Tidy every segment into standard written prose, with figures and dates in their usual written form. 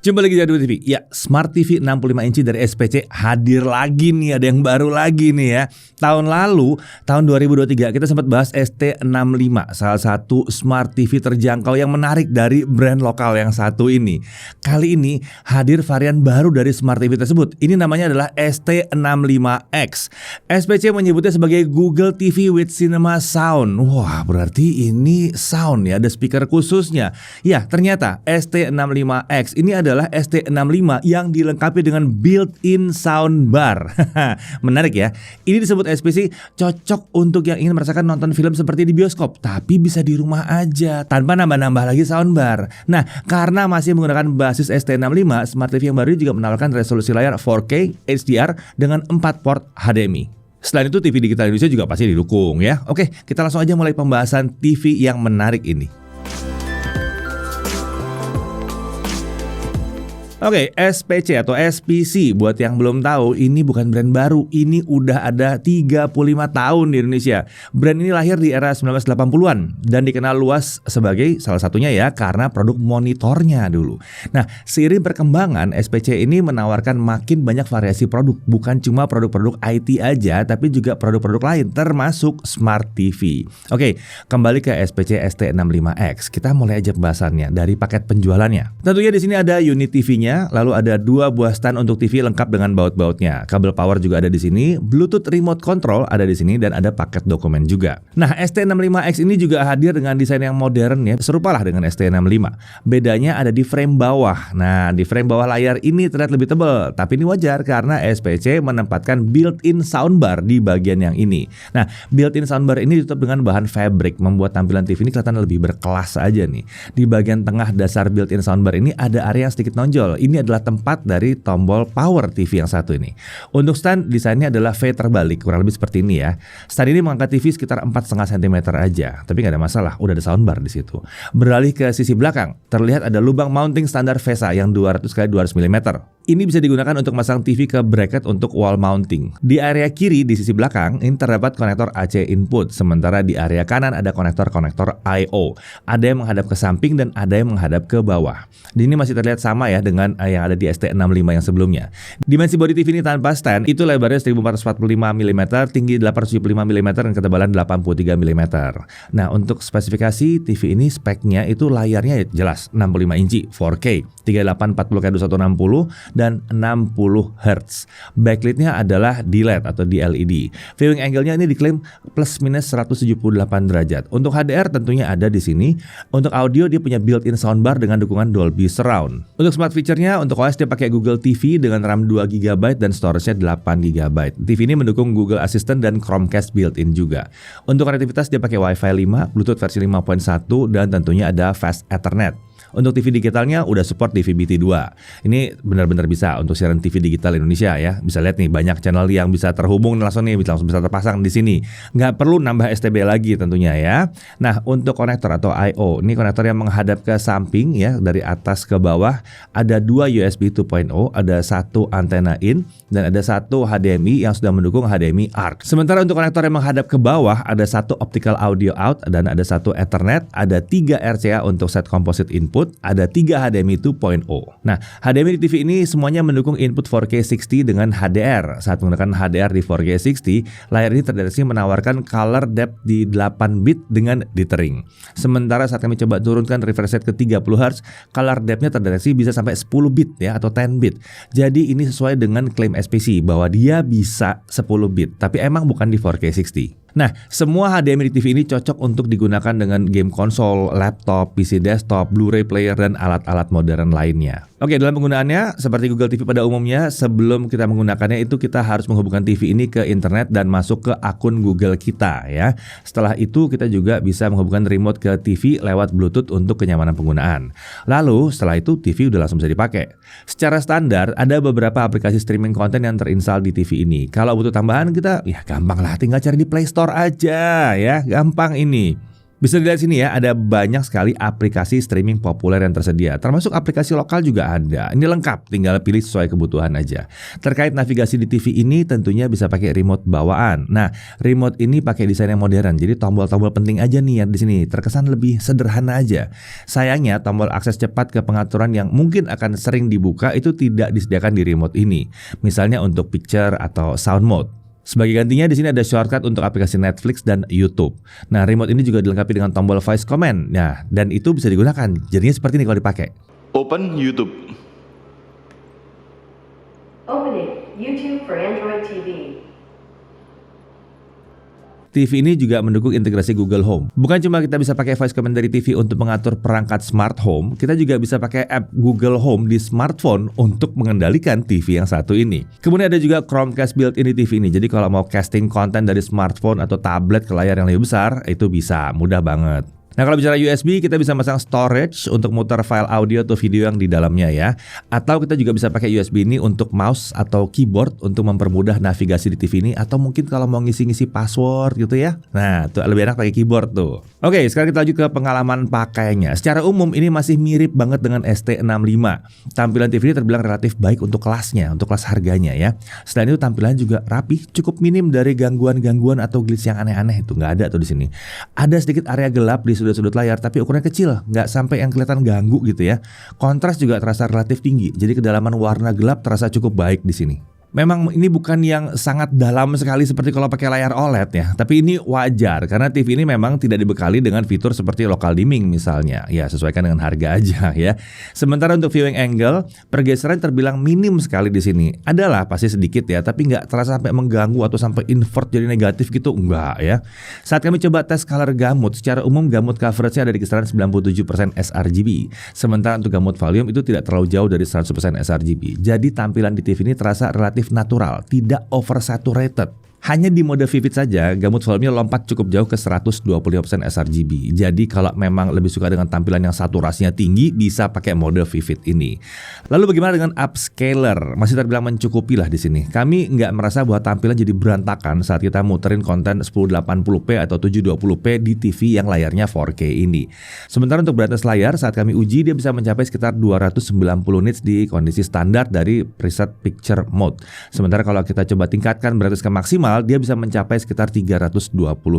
Jumpa lagi di Jadwal TV. Ya, Smart TV 65 inci dari SPC hadir lagi nih, ada yang baru lagi nih ya. Tahun lalu, tahun 2023 kita sempat bahas ST65, salah satu Smart TV terjangkau yang menarik dari brand lokal yang satu ini. Kali ini hadir varian baru dari Smart TV tersebut. Ini namanya adalah ST65X. SPC menyebutnya sebagai Google TV with Cinema Sound. Wah, berarti ini sound ya, ada speaker khususnya. Ya, ternyata ST65X ini adalah ST65 yang dilengkapi dengan built-in soundbar. Menarik ya. Ini disebut SPC cocok untuk yang ingin merasakan nonton film seperti di bioskop, tapi bisa di rumah aja tanpa nambah-nambah lagi soundbar. Nah, karena masih menggunakan basis ST65, Smart TV yang baru juga menawarkan resolusi layar 4K HDR dengan 4 port HDMI. Selain itu, TV digital Indonesia juga pasti didukung ya. Oke, kita langsung aja mulai pembahasan TV yang menarik ini. Oke, SPC atau SPC buat yang belum tahu, ini bukan brand baru. Ini udah ada 35 tahun di Indonesia. Brand ini lahir di era 1980-an dan dikenal luas sebagai salah satunya ya karena produk monitornya dulu. Nah, seiring perkembangan SPC ini menawarkan makin banyak variasi produk, bukan cuma produk-produk IT aja, tapi juga produk-produk lain termasuk Smart TV. Oke, kembali ke SPC ST65X. Kita mulai aja pembahasannya dari paket penjualannya. Tentunya di sini ada unit TV-nya. Lalu ada 2 buah stand untuk TV lengkap dengan baut-bautnya. Kabel power juga ada di sini, Bluetooth remote control ada di sini, dan ada paket dokumen juga. Nah, ST65X ini juga hadir dengan desain yang modern ya, serupalah dengan ST65. Bedanya ada di frame bawah. Nah, di frame bawah layar ini terlihat lebih tebal, tapi ini wajar karena SPC menempatkan built-in soundbar di bagian yang ini. Nah, built-in soundbar ini ditutup dengan bahan fabric, membuat tampilan TV ini kelihatan lebih berkelas aja nih. Di bagian tengah dasar built-in soundbar ini ada area yang sedikit nonjol. Ini adalah tempat dari tombol power TV yang satu ini. Untuk stand, desainnya adalah V terbalik, kurang lebih seperti ini ya. Stand ini mengangkat TV sekitar 4,5 cm aja, tapi nggak ada masalah, udah ada soundbar di situ. Beralih ke sisi belakang, terlihat ada lubang mounting standar VESA yang 200x200 mm. Ini bisa digunakan untuk masang TV ke bracket untuk wall mounting. Di area kiri di sisi belakang ini terdapat konektor AC input, sementara di area kanan ada konektor-konektor I/O. Ada yang menghadap ke samping dan ada yang menghadap ke bawah. Ini masih terlihat sama ya dengan yang ada di ST65 yang sebelumnya. Dimensi body TV ini tanpa stand itu lebarnya 1445 mm, tinggi 875 mm dan ketebalan 83 mm. Nah, untuk spesifikasi TV ini speknya itu layarnya jelas 65 inci 4K, 3840x2160 dan 60 Hz. Backlightnya adalah D-LED atau LED. Viewing angle-nya ini diklaim plus minus 178 derajat. Untuk HDR tentunya ada di sini. Untuk audio dia punya built-in soundbar dengan dukungan Dolby Surround. Untuk smart feature-nya, untuk OS dia pakai Google TV dengan RAM 2 GB dan storage-nya 8 GB. TV ini mendukung Google Assistant dan Chromecast built-in juga. Untuk konektivitas dia pakai Wi-Fi 5, Bluetooth versi 5.1 dan tentunya ada Fast Ethernet. Untuk TV digitalnya udah support DVB-T2. Ini benar-benar bisa untuk siaran TV digital Indonesia ya. Bisa lihat nih banyak channel yang bisa terhubung langsung nih, langsung bisa terpasang di sini. Nggak perlu nambah STB lagi tentunya ya. Nah, untuk konektor atau I/O, ini konektor yang menghadap ke samping ya, dari atas ke bawah. Ada 2 USB 2.0, ada 1 antena in dan ada 1 HDMI yang sudah mendukung HDMI ARC. Sementara untuk konektor yang menghadap ke bawah ada 1 optical audio out dan ada 1 Ethernet, ada 3 RCA untuk set composite input, ada 3 HDMI 2.0. Nah, HDMI di TV ini semuanya mendukung input 4K 60 dengan HDR. Saat menggunakan HDR di 4K 60, layar ini terdeteksi menawarkan color depth di 8 bit dengan dithering. Sementara saat kami coba turunkan refresh rate ke 30 Hz, color depth-nya terdeteksi bisa sampai 10 bit ya atau 10 bit. Jadi ini sesuai dengan klaim SPC bahwa dia bisa 10 bit, tapi emang bukan di 4K 60. Nah, semua HDMI di TV ini cocok untuk digunakan dengan game konsol, laptop, PC desktop, Blu-ray player, dan alat-alat modern lainnya. Oke, dalam penggunaannya, seperti Google TV pada umumnya, sebelum kita menggunakannya itu kita harus menghubungkan TV ini ke internet dan masuk ke akun Google kita ya. Setelah itu kita juga bisa menghubungkan remote ke TV lewat Bluetooth untuk kenyamanan penggunaan. Lalu setelah itu TV udah langsung bisa dipakai. Secara standar ada beberapa aplikasi streaming konten yang terinstall di TV ini. Kalau butuh tambahan kita ya gampang lah, tinggal cari di Play Store aja ya, gampang ini. Bisa dilihat sini ya, ada banyak sekali aplikasi streaming populer yang tersedia. Termasuk aplikasi lokal juga ada. Ini lengkap, tinggal pilih sesuai kebutuhan aja. Terkait navigasi di TV ini tentunya bisa pakai remote bawaan. Nah, remote ini pakai desain yang modern. Jadi tombol-tombol penting aja nih yang di sini. Terkesan lebih sederhana aja. Sayangnya tombol akses cepat ke pengaturan yang mungkin akan sering dibuka itu tidak disediakan di remote ini. Misalnya untuk picture atau sound mode. Sebagai gantinya di sini ada shortcut untuk aplikasi Netflix dan YouTube. Nah, remote ini juga dilengkapi dengan tombol voice command. Nah, dan itu bisa digunakan. Jadinya seperti ini kalau dipakai. Open YouTube. Opening YouTube for Android TV. TV ini juga mendukung integrasi Google Home. Bukan cuma kita bisa pakai voice command dari TV untuk mengatur perangkat smart home, kita juga bisa pakai app Google Home di smartphone untuk mengendalikan TV yang satu ini. Kemudian ada juga Chromecast built-in di TV ini. Jadi kalau mau casting konten dari smartphone atau tablet ke layar yang lebih besar, itu bisa, mudah banget. Nah, kalau bicara USB, kita bisa pasang storage untuk muter file audio atau video yang di dalamnya ya. Atau kita juga bisa pakai USB ini untuk mouse atau keyboard untuk mempermudah navigasi di TV ini. Atau mungkin kalau mau ngisi-ngisi password gitu ya. Nah, tuh lebih enak pakai keyboard tuh. Oke, sekarang kita lanjut ke pengalaman pakainya. Secara umum ini masih mirip banget dengan ST65. Tampilan TV ini terbilang relatif baik untuk kelasnya, untuk kelas harganya ya. Selain itu tampilan juga rapi, cukup minim dari gangguan-gangguan atau glitch yang aneh-aneh itu nggak ada tuh di sini. Ada sedikit area gelap di sudut-sudut layar tapi ukurannya kecil, nggak sampai yang kelihatan ganggu gitu ya. Kontras juga terasa relatif tinggi, jadi kedalaman warna gelap terasa cukup baik di sini. Memang ini bukan yang sangat dalam sekali seperti kalau pakai layar OLED ya, tapi ini wajar karena TV ini memang tidak dibekali dengan fitur seperti local dimming misalnya. Ya, sesuaikan dengan harga aja ya. Sementara untuk viewing angle, pergeseran terbilang minim sekali di sini. Adalah pasti sedikit ya, tapi nggak terasa sampai mengganggu atau sampai invert jadi negatif gitu, enggak ya. Saat kami coba tes color gamut, secara umum gamut coveragenya ada di kisaran 97% sRGB. Sementara untuk gamut volume itu tidak terlalu jauh dari 100% sRGB. Jadi tampilan di TV ini terasa relatif natural, tidak oversaturated. Hanya di mode vivid saja, gamut volumenya lompat cukup jauh ke 125% sRGB. Jadi kalau memang lebih suka dengan tampilan yang saturasinya tinggi, bisa pakai mode vivid ini. Lalu bagaimana dengan upscaler? Masih terbilang mencukupi lah di sini. Kami nggak merasa bahwa tampilan jadi berantakan saat kita muterin konten 1080p atau 720p di TV yang layarnya 4K ini. Sementara untuk brightness layar, saat kami uji dia bisa mencapai sekitar 290 nits di kondisi standar dari preset picture mode. Sementara kalau kita coba tingkatkan brightness ke maksimal, dia bisa mencapai sekitar 320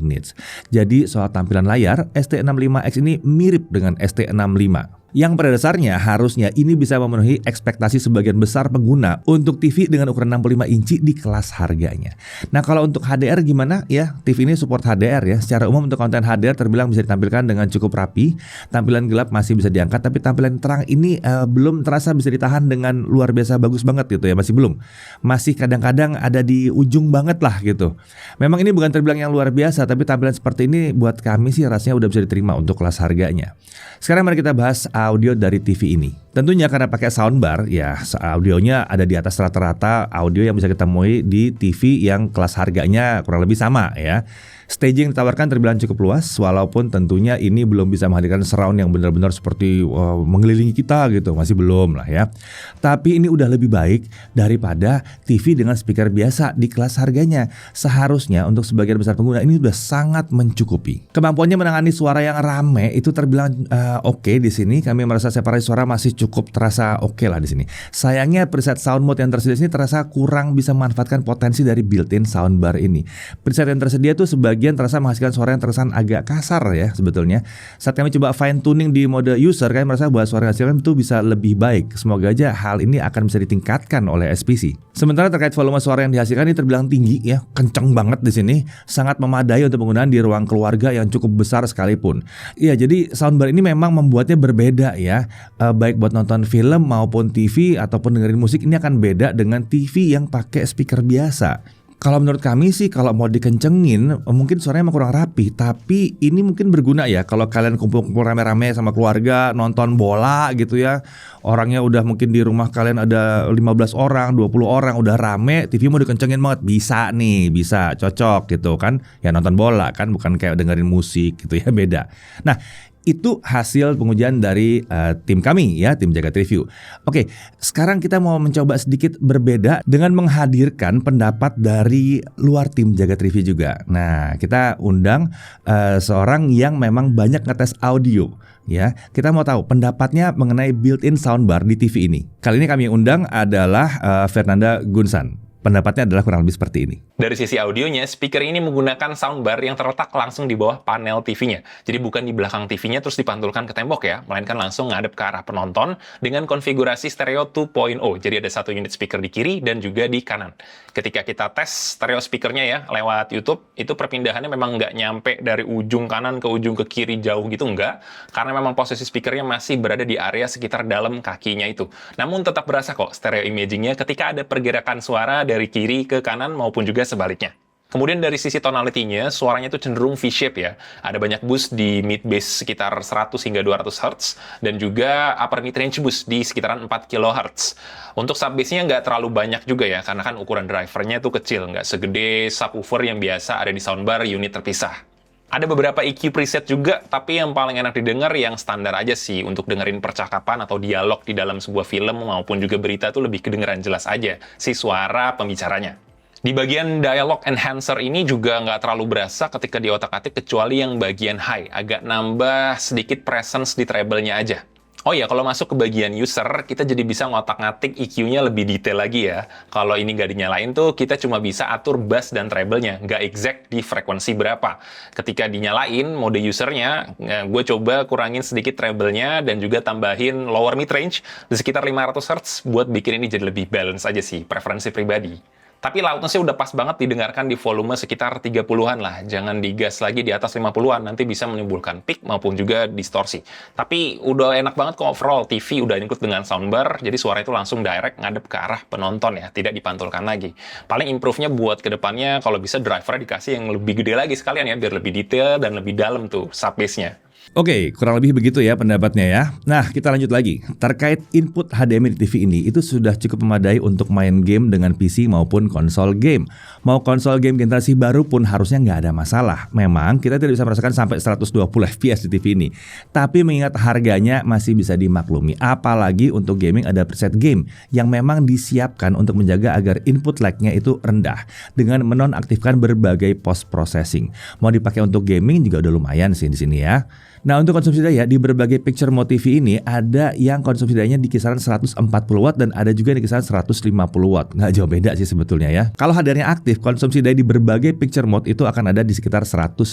nits. Jadi soal tampilan layar, ST65X ini mirip dengan ST65. Yang pada dasarnya harusnya ini bisa memenuhi ekspektasi sebagian besar pengguna untuk TV dengan ukuran 65 inci di kelas harganya. Nah, kalau untuk HDR gimana ya? TV ini support HDR ya. Secara umum untuk konten HDR terbilang bisa ditampilkan dengan cukup rapi. Tampilan gelap masih bisa diangkat, tapi tampilan terang ini belum terasa bisa ditahan dengan luar biasa bagus banget gitu ya. Masih belum. Masih kadang-kadang ada di ujung banget lah gitu. Memang ini bukan terbilang yang luar biasa, tapi tampilan seperti ini buat kami sih rasanya udah bisa diterima untuk kelas harganya. Sekarang mari kita bahas audio dari TV ini. Tentunya karena pakai soundbar, ya audionya ada di atas rata-rata audio yang bisa kita temui di TV yang kelas harganya kurang lebih sama ya. Staging ditawarkan terbilang cukup luas, walaupun tentunya ini belum bisa menghadirkan surround yang benar-benar seperti mengelilingi kita gitu, masih belum lah ya. Tapi ini udah lebih baik daripada TV dengan speaker biasa di kelas harganya. Seharusnya untuk sebagian besar pengguna ini udah sangat mencukupi. Kemampuannya menangani suara yang rame itu terbilang oke di sini. Kami merasa separasi suara masih cukup terasa oke lah di sini. Sayangnya preset sound mode yang tersedia ini terasa kurang bisa memanfaatkan potensi dari built-in soundbar ini. Preset yang tersedia tuh sebagian terasa menghasilkan suara yang terkesan agak kasar ya sebetulnya. Saat kami coba fine tuning di mode user, kami merasa bahwa suara yang dihasilkan itu bisa lebih baik. Semoga aja hal ini akan bisa ditingkatkan oleh SPC. Sementara terkait volume suara yang dihasilkan ini terbilang tinggi ya, kenceng banget di sini, sangat memadai untuk penggunaan di ruang keluarga yang cukup besar sekalipun. Iya, jadi soundbar ini memang membuatnya berbeda ya, baik buat nonton film maupun TV ataupun dengerin musik ini akan beda dengan TV yang pakai speaker biasa. Kalau menurut kami sih kalau mau dikencengin mungkin suaranya emang kurang rapi, tapi ini mungkin berguna ya kalau kalian kumpul-kumpul rame-rame sama keluarga nonton bola gitu ya. Orangnya udah mungkin di rumah kalian ada 15 orang, 20 orang udah rame, TV mau dikencengin banget, bisa nih, bisa cocok gitu kan. Ya nonton bola kan bukan kayak dengerin musik gitu ya, beda. Nah, Itu hasil pengujian dari tim kami ya, tim Jagat Review. Oke, sekarang kita mau mencoba sedikit berbeda dengan menghadirkan pendapat dari luar tim Jagat Review juga. Nah, kita undang seorang yang memang banyak ngetes audio ya. Kita mau tahu pendapatnya mengenai built-in soundbar di TV ini. Kali ini kami undang adalah Fernanda Gunsan. Pendapatnya adalah kurang lebih seperti ini. Dari sisi audionya, speaker ini menggunakan soundbar yang terletak langsung di bawah panel TV-nya. Jadi bukan di belakang TV-nya terus dipantulkan ke tembok ya, melainkan langsung ngadep ke arah penonton dengan konfigurasi stereo 2.0. Jadi ada satu unit speaker di kiri dan juga di kanan. Ketika kita tes stereo speakernya ya lewat YouTube, itu perpindahannya memang nggak nyampe dari ujung kanan ke ujung ke kiri jauh gitu, nggak. Karena memang posisi speakernya masih berada di area sekitar dalam kakinya itu. Namun tetap berasa kok stereo imagingnya ketika ada pergerakan suara dari kiri ke kanan maupun juga sebaliknya. Kemudian dari sisi tonality-nya, suaranya itu cenderung V-shape ya. Ada banyak boost di mid-bass sekitar 100 hingga 200 Hz, dan juga upper mid-range boost di sekitaran 4 kHz. Untuk sub-bass-nya nggak terlalu banyak juga ya, karena kan ukuran drivernya itu kecil, nggak segede subwoofer yang biasa ada di soundbar unit terpisah. Ada beberapa EQ preset juga, tapi yang paling enak didengar yang standar aja sih. Untuk dengerin percakapan atau dialog di dalam sebuah film maupun juga berita tuh lebih kedengeran jelas aja si suara pembicaranya. Di bagian dialog enhancer ini juga nggak terlalu berasa ketika di otak-atik, kecuali yang bagian high, agak nambah sedikit presence di treble-nya aja. Oh ya, kalau masuk ke bagian user, kita jadi bisa ngotak-ngatik EQ-nya lebih detail lagi ya. Kalau ini nggak dinyalain tuh, kita cuma bisa atur bass dan treble-nya, nggak exact di frekuensi berapa. Ketika dinyalain mode usernya, gue coba kurangin sedikit treble-nya dan juga tambahin lower mid-range di sekitar 500 Hz buat bikin ini jadi lebih balance aja sih, preferensi pribadi. Tapi loudness-nya udah pas banget didengarkan di volume sekitar 30-an lah. Jangan digas lagi di atas 50-an, nanti bisa menimbulkan peak maupun juga distorsi. Tapi udah enak banget kok overall, TV udah include dengan soundbar, jadi suara itu langsung direct ngadep ke arah penonton ya, tidak dipantulkan lagi. Paling improve-nya buat kedepannya kalau bisa driver-nya dikasih yang lebih gede lagi sekalian ya, biar lebih detail dan lebih dalam tuh sub-bass-nya. Oke, kurang lebih begitu ya pendapatnya ya. Nah, kita lanjut lagi. Terkait input HDMI di TV ini, itu sudah cukup memadai untuk main game dengan PC maupun konsol game. Mau konsol game generasi baru pun harusnya nggak ada masalah. Memang kita tidak bisa merasakan sampai 120 FPS di TV ini. Tapi mengingat harganya masih bisa dimaklumi. Apalagi untuk gaming ada preset game yang memang disiapkan untuk menjaga agar input lag-nya itu rendah dengan menonaktifkan berbagai post processing. Mau dipakai untuk gaming juga udah lumayan sih di sini ya. Nah, untuk konsumsi daya di berbagai picture mode TV ini ada yang konsumsi dayanya di kisaran 140 watt dan ada juga di kisaran 150 watt. Nggak jauh beda sih sebetulnya ya. Kalau HDR-nya aktif, konsumsi daya di berbagai picture mode itu akan ada di sekitar 150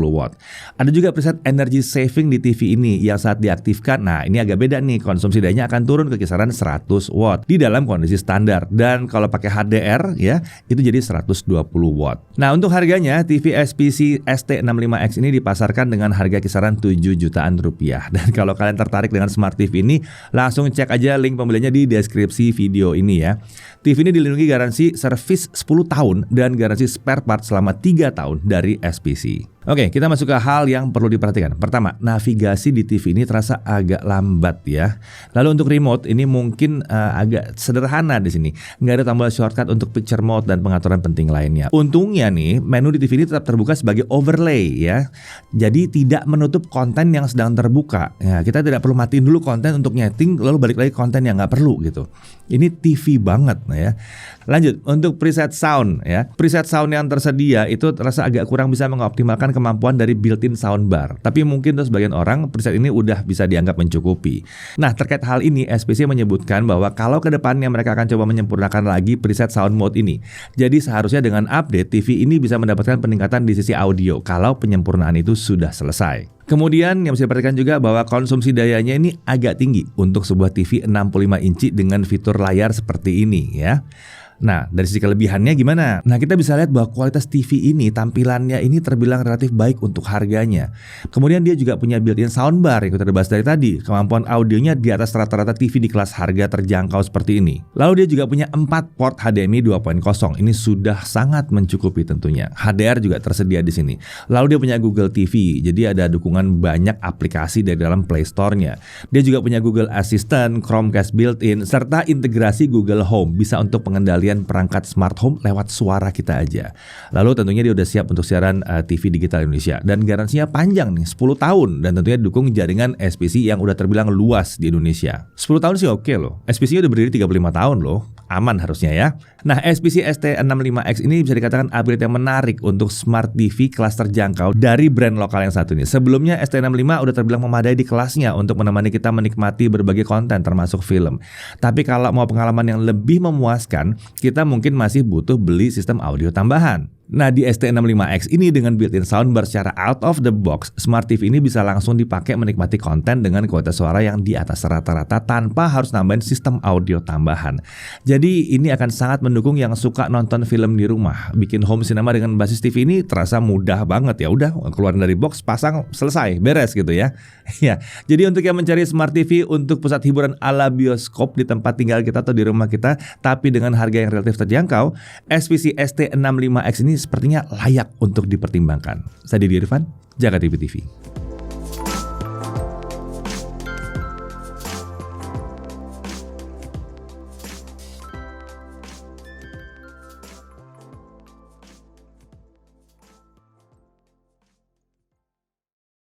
watt. Ada juga preset energy saving di TV ini yang saat diaktifkan, nah ini agak beda nih, konsumsi dayanya akan turun ke kisaran 100 watt di dalam kondisi standar. Dan kalau pakai HDR ya, itu jadi 120 watt. Nah, untuk harganya TV SPC ST65X ini dipasarkan dengan harga kisaran 7 jutaan rupiah. Dan kalau kalian tertarik dengan Smart TV ini, langsung cek aja link pembeliannya di deskripsi video ini ya. TV ini dilindungi garansi servis 10 tahun dan garansi spare part selama 3 tahun dari SPC. Oke, kita masuk ke hal yang perlu diperhatikan. Pertama, navigasi di TV ini terasa agak lambat ya. Lalu untuk remote ini mungkin agak sederhana di sini. Nggak ada tombol shortcut untuk picture mode dan pengaturan penting lainnya. Untungnya nih, menu di TV ini tetap terbuka sebagai overlay ya. Jadi tidak menutup konten yang sedang terbuka. Ya, kita tidak perlu matiin dulu konten untuk nyeting, lalu balik lagi konten yang nggak perlu gitu. Ini TV banget ya. Lanjut, untuk preset sound ya. Preset sound yang tersedia itu terasa agak kurang bisa mengoptimalkan kemampuan dari built-in soundbar. Tapi mungkin untuk sebagian orang preset ini udah bisa dianggap mencukupi. Nah, terkait hal ini SPC menyebutkan bahwa kalau ke depannya mereka akan coba menyempurnakan lagi preset sound mode ini. Jadi seharusnya dengan update TV ini bisa mendapatkan peningkatan di sisi audio kalau penyempurnaan itu sudah selesai. Kemudian yang bisa diperhatikan juga bahwa konsumsi dayanya ini agak tinggi untuk sebuah TV 65 inci dengan fitur layar seperti ini ya. Nah, dari sisi kelebihannya gimana? Nah, kita bisa lihat bahwa kualitas TV ini, tampilannya ini terbilang relatif baik untuk harganya. Kemudian dia juga punya built-in soundbar yang kita bahas dari tadi. Kemampuan audionya di atas rata-rata TV di kelas harga terjangkau seperti ini. Lalu dia juga punya 4 port HDMI 2.0. Ini sudah sangat mencukupi tentunya. HDR juga tersedia di sini. Lalu dia punya Google TV. Jadi ada dukungan banyak aplikasi dari dalam Play Store-nya. Dia juga punya Google Assistant, Chromecast built-in, serta integrasi Google Home. Bisa untuk pengendalian pengendalian perangkat smart home lewat suara kita aja. Lalu tentunya dia udah siap untuk siaran TV digital Indonesia dan garansinya panjang nih, 10 tahun dan tentunya didukung jaringan SPC yang udah terbilang luas di Indonesia. 10 tahun sih oke loh. SPC udah berdiri 35 tahun loh. Aman harusnya ya. Nah, SPC ST65X ini bisa dikatakan upgrade yang menarik untuk smart TV kelas terjangkau dari brand lokal yang satu ini. Sebelumnya ST65 udah terbilang memadai di kelasnya untuk menemani kita menikmati berbagai konten termasuk film. Tapi kalau mau pengalaman yang lebih memuaskan, kita mungkin masih butuh beli sistem audio tambahan. Nah, di ST65X ini dengan built-in soundbar secara out of the box, Smart TV ini bisa langsung dipakai menikmati konten dengan kualitas suara yang di atas rata-rata tanpa harus nambahin sistem audio tambahan. Jadi ini akan sangat mendukung yang suka nonton film di rumah. Bikin home cinema dengan basis TV ini terasa mudah banget, ya udah keluarin dari box, pasang, selesai, beres gitu ya. Ya, jadi untuk yang mencari Smart TV untuk pusat hiburan ala bioskop di tempat tinggal kita atau di rumah kita, tapi dengan harga yang relatif terjangkau, SPC ST65X ini sepertinya layak untuk dipertimbangkan. Saya Didi Irfan, Jakarta TV.